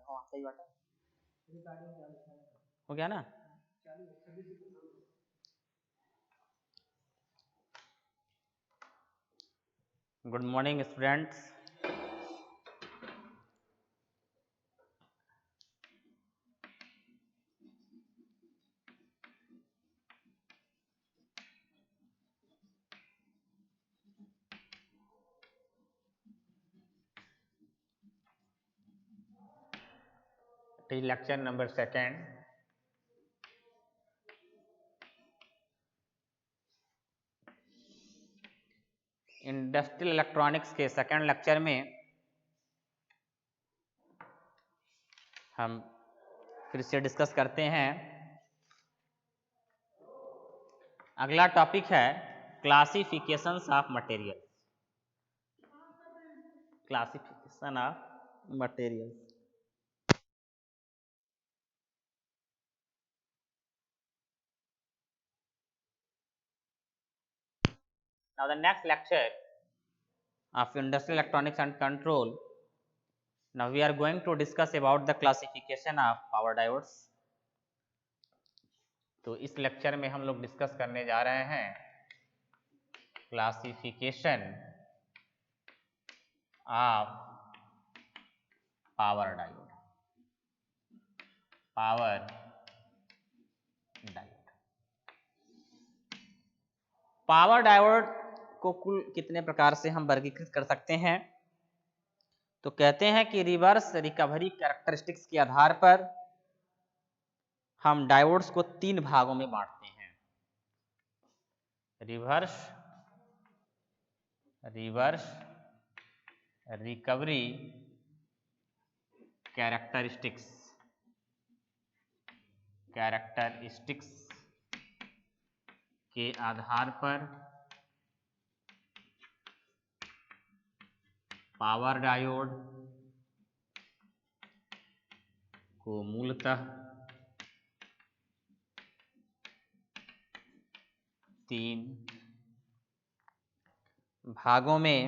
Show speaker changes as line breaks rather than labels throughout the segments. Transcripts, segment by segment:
हाँ सही बात है, हो गया ना। Good morning students. Lecture number 2 industrial electronics के सेकेंड लेक्चर में हम फिर से डिस्कस करते हैं। अगला टॉपिक है classifications of material. Classification of material. Now the next lecture of industrial electronics and control. Now we are going to discuss about the classification of power diodes. तो इस लेक्चर में हम लोग डिस्कस करने जा रहे हैं classification of power diode. Power diode, power diode को कुल कितने प्रकार से हम वर्गीकृत कर सकते हैं? तो कहते हैं कि रिवर्स रिकवरी कैरेक्टरिस्टिक्स के आधार पर हम डायोड्स को 3 भागों में बांटते हैं। रिवर्स रिकवरी कैरेक्टरिस्टिक्स के आधार पर पावर डायोड को मूलतः 3 भागों में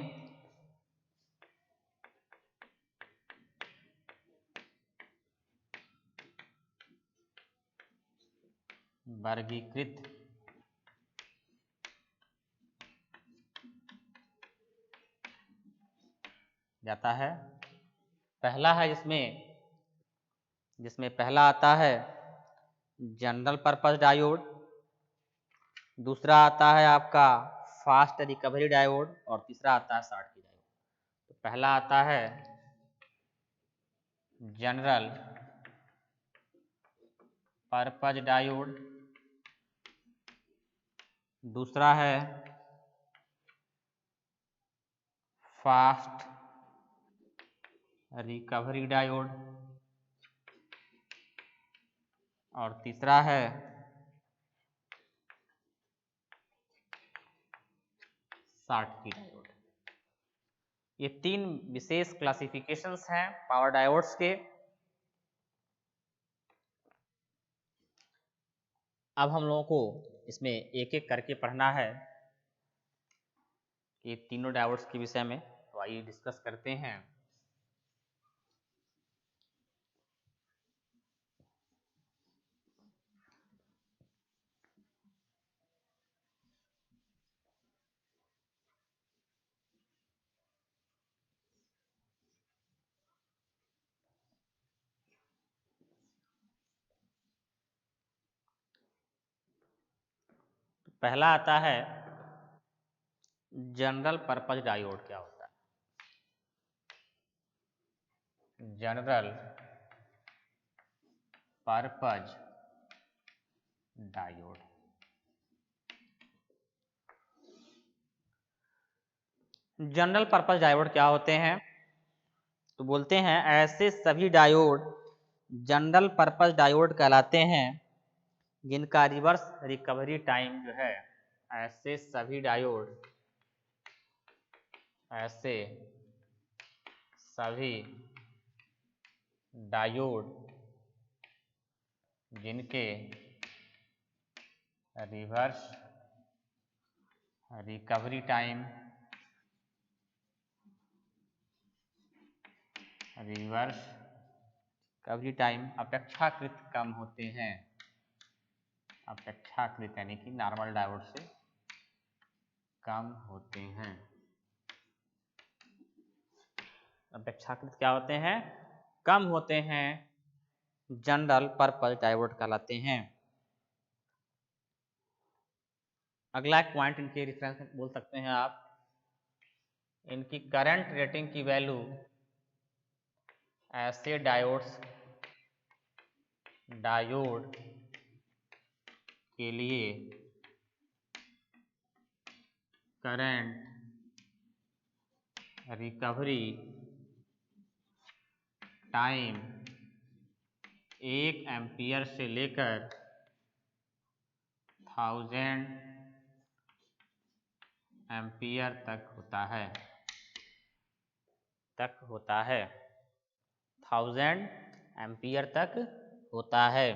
वर्गीकृत जाता है। पहला है जिसमें पहला आता है जनरल पर्पस डायोड, दूसरा आता है आपका फास्ट रिकवरी डायोड और तीसरा आता है शॉर्टकी डायोड। तो पहला आता है जनरल पर्पस डायोड, दूसरा है फास्ट रिकवरी डायोड और तीसरा है शॉर्टकी डायोड। ये 3 विशेष क्लासिफिकेशंस हैं पावर डायोड्स के। अब हम लोगों को इसमें एक एक करके पढ़ना है कि तीनों डायोड्स के विषय में। तो आइए डिस्कस करते हैं। पहला आता है जनरल पर्पस डायोड। क्या होता है general purpose diode? General purpose diode क्या होते हैं? तो बोलते हैं ऐसे सभी डायोड जनरल पर्पस डायोड कहलाते हैं जिनका रिवर्स रिकवरी टाइम जो है, ऐसे सभी डायोड जिनके reverse recovery time recovery time अपेक्षाकृत कम होते हैं, अपेक्षाकृत यानी कि नॉर्मल डायोड से कम होते हैं। अपेक्षाकृत क्या होते हैं? कम होते हैं, जनरल पर्पस डायोड कहलाते हैं। अगला एक पॉइंट इनके रेफरेंस में बोल सकते हैं आप, इनकी करंट रेटिंग की वैल्यू ऐसे डायोड के लिए करंट रिकवरी टाइम 1 एम्पियर से लेकर 1000 एम्पियर तक होता है, 1000 एम्पियर तक होता है।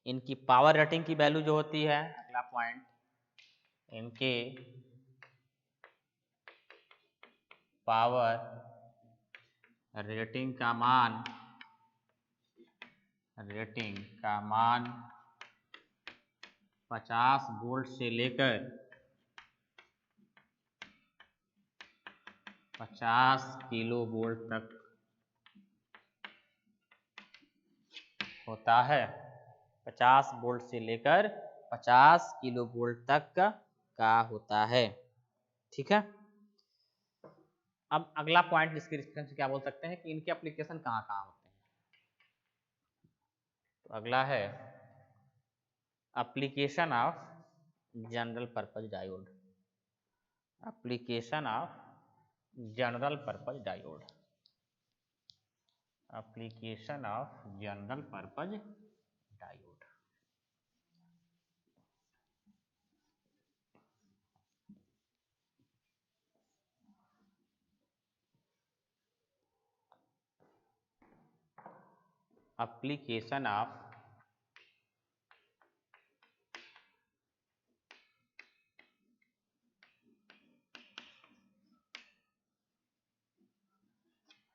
इनकी पावर रेटिंग की वैल्यू जो होती है, अगला पॉइंट, इनके पावर रेटिंग का मान 50 वोल्ट से लेकर 50 किलो वोल्ट तक होता है, 50 वोल्ट से लेकर 50 किलो वोल्ट तक का होता है। ठीक है। अब अगला पॉइंट डिस्क्रिप्शन से क्या बोल सकते हैं कि इनके एप्लीकेशन कहाँ कहाँ होते हैं। तो अगला है application of general purpose diode, application of general purpose diode, application of general purpose diode. Application of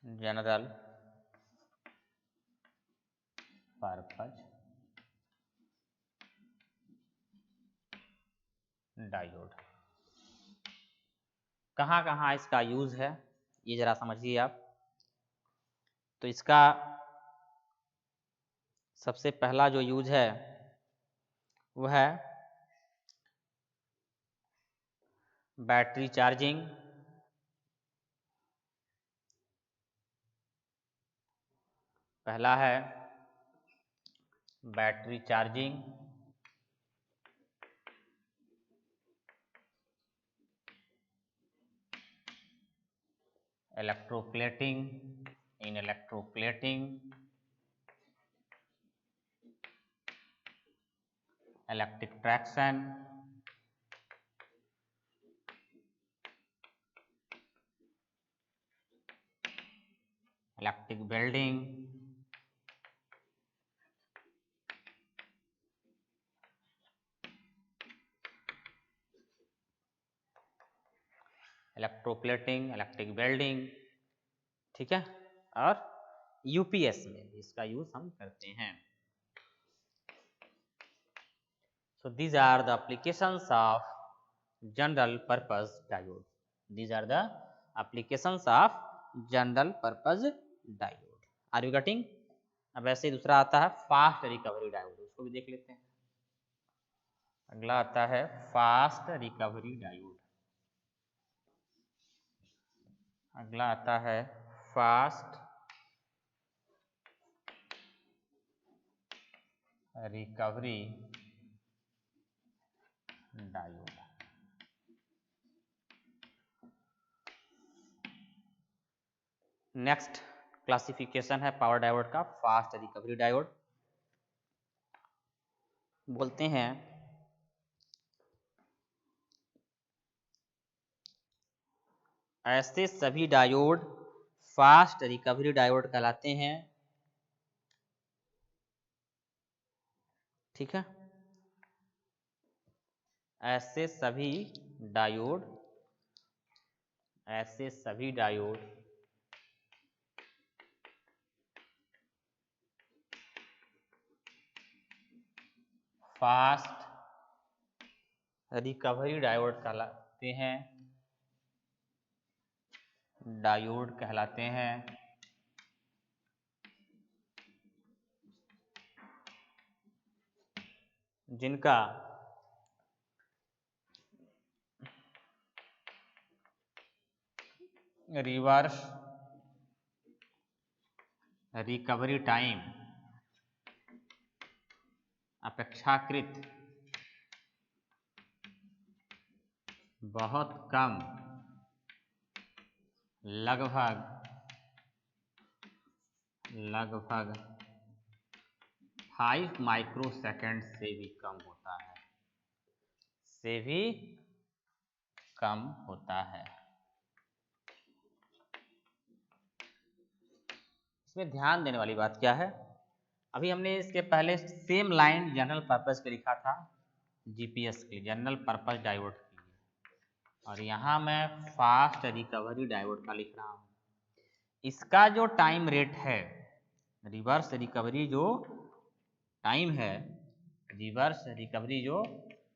general purpose diode. कहाँ कहाँ इसका यूज है ये जरा समझिए आप। तो इसका सबसे पहला जो यूज है वो है बैटरी चार्जिंग, पहला है बैटरी चार्जिंग, इलेक्ट्रोप्लेटिंग, इन electroplating, electric traction, electric welding, electroplating, electric welding, ठीक है। और यूपीएस में भी इसका यूज हम करते हैं। So these are the applications of general purpose diode, these are the applications of general purpose diode. Are you getting? अब ऐसे दूसरा आता है फास्ट रिकवरी डायोड, उसको भी देख लेते हैं। अगला आता है फास्ट रिकवरी डायोड, अगला आता है fast recovery diode. Next classification है पावर डायोड का, फास्ट रिकवरी डायोड। बोलते हैं ऐसे सभी डायोड फास्ट रिकवरी डायोड कहलाते हैं। ठीक है। ऐसे सभी डायोड फास्ट रिकवरी डायोड कहलाते हैं, डायोड कहलाते हैं। जिनका रिवर्स रिकवरी टाइम अपेक्षाकृत बहुत कम, लगभग 5 माइक्रोसेकंड से भी कम होता है, से भी कम होता है। इसमें ध्यान देने वाली बात क्या है, अभी हमने इसके पहले सेम लाइन जनरल पर्पस के लिखा था, जीपीएस के लिए, जनरल पर्पस डायोड के लिए, और यहाँ मैं फास्ट रिकवरी डायोड का लिख रहा हूँ। इसका जो टाइम रेट है, रिवर्स रिकवरी जो टाइम है, रिवर्स रिकवरी जो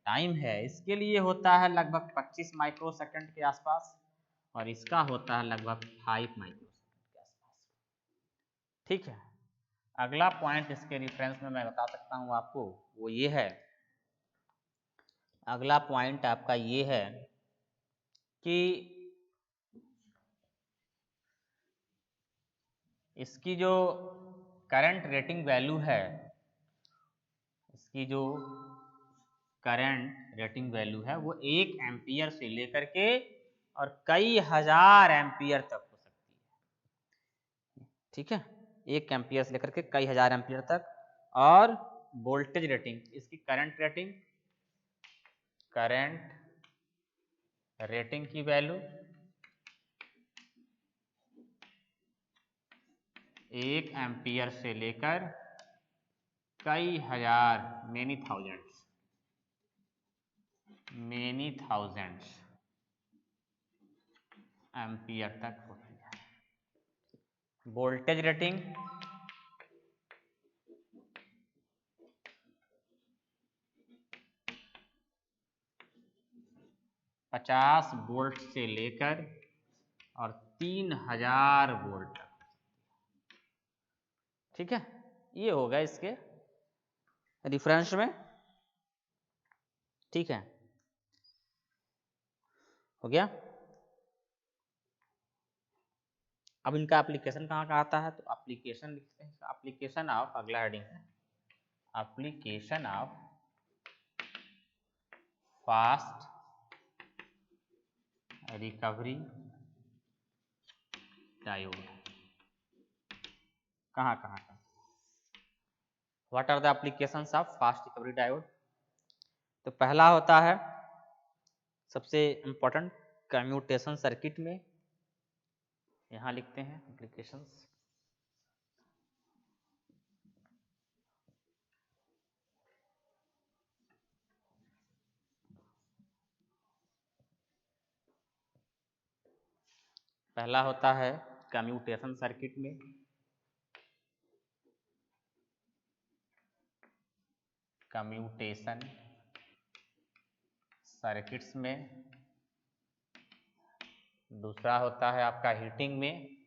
टाइम है, इसके लिए होता है लगभग 25 माइक्रोसेकंड के आसपास, और इसका होता है लगभग 5 माइक्रोसेकंड के आसपास। ठीक है, अगला पॉइंट इसके रिफरेंस में मैं बता सकता हूँ आपको, वो ये है, अगला पॉइंट आपका ये है कि इसकी जो करंट रेटिंग वैल्यू है, इसकी जो करंट रेटिंग वैल्यू है वो 1 एम्पियर से लेकर के और कई हजार एम्पियर तक हो सकती है। ठीक है, 1 एम्पियर से लेकर के कई हजार एम्पियर तक। और वोल्टेज रेटिंग, इसकी करंट रेटिंग की वैल्यू 1 एम्पियर से लेकर कई हजार, मेनी थाउजेंड्स एम्पियर तक होती है। वोल्टेज रेटिंग 50 वोल्ट से लेकर और 3000 वोल्ट तक। ठीक है, ये होगा इसके रिफरेंस में। ठीक है, हो गया। अब इनका एप्लीकेशन कहाँ का आता है, तो एप्लीकेशन लिखते हैं, एप्लीकेशन ऑफ, अगला हेडिंग है application of fast recovery diode. कहाँ का, what are the applications of fast recovery diode. तो पहला होता है सबसे इंपॉर्टेंट, कम्यूटेशन सर्किट में, यहाँ लिखते हैं एप्लीकेशंस। पहला होता है कम्यूटेशन सर्किट में, कम्यूटेशन सर्किट्स में। दूसरा होता है आपका हीटिंग में,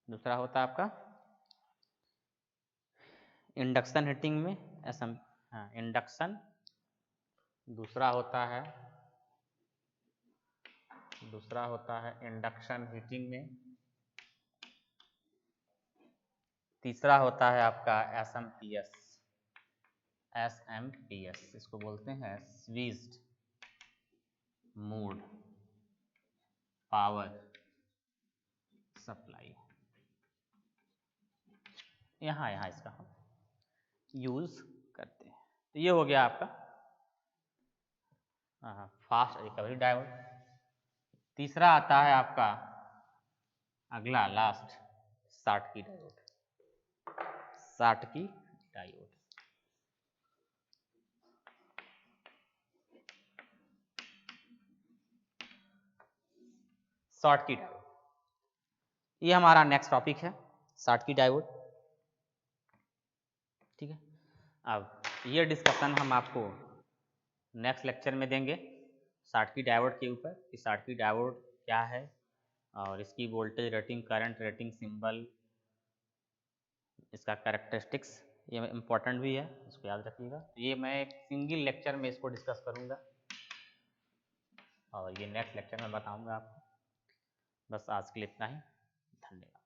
दूसरा होता है आपका इंडक्शन हीटिंग में, ऐसा, हाँ इंडक्शन। दूसरा होता है इंडक्शन हीटिंग में। तीसरा होता है आपका एसएमपीएस, इसको बोलते हैं स्विच्ड मोड पावर सप्लाई। यहाँ इसका हम यूज करते हैं। तो ये हो गया आपका फास्ट रिकवरी डायोड। तीसरा आता है आपका अगला last Schottky diode, Schottky diode. Schottky diode, ये हमारा नेक्स्ट टॉपिक है, शॉटकी डायोड। ठीक है, अब ये डिस्कशन हम आपको नेक्स्ट लेक्चर में देंगे शॉटकी डायोड के ऊपर कि शॉटकी डायोड क्या है और इसकी voltage rating, current rating, symbol, इसका कैरेक्टरिस्टिक्स, ये इम्पोर्टेंट भी है, इसको याद रखिएगा। ये मैं एक सिंगल लेक्चर में इसको डिस्कस करूँगा और ये नेक्स्ट लेक्चर में बताऊँगा आपको। बस आज के लिए इतना ही, धन्यवाद।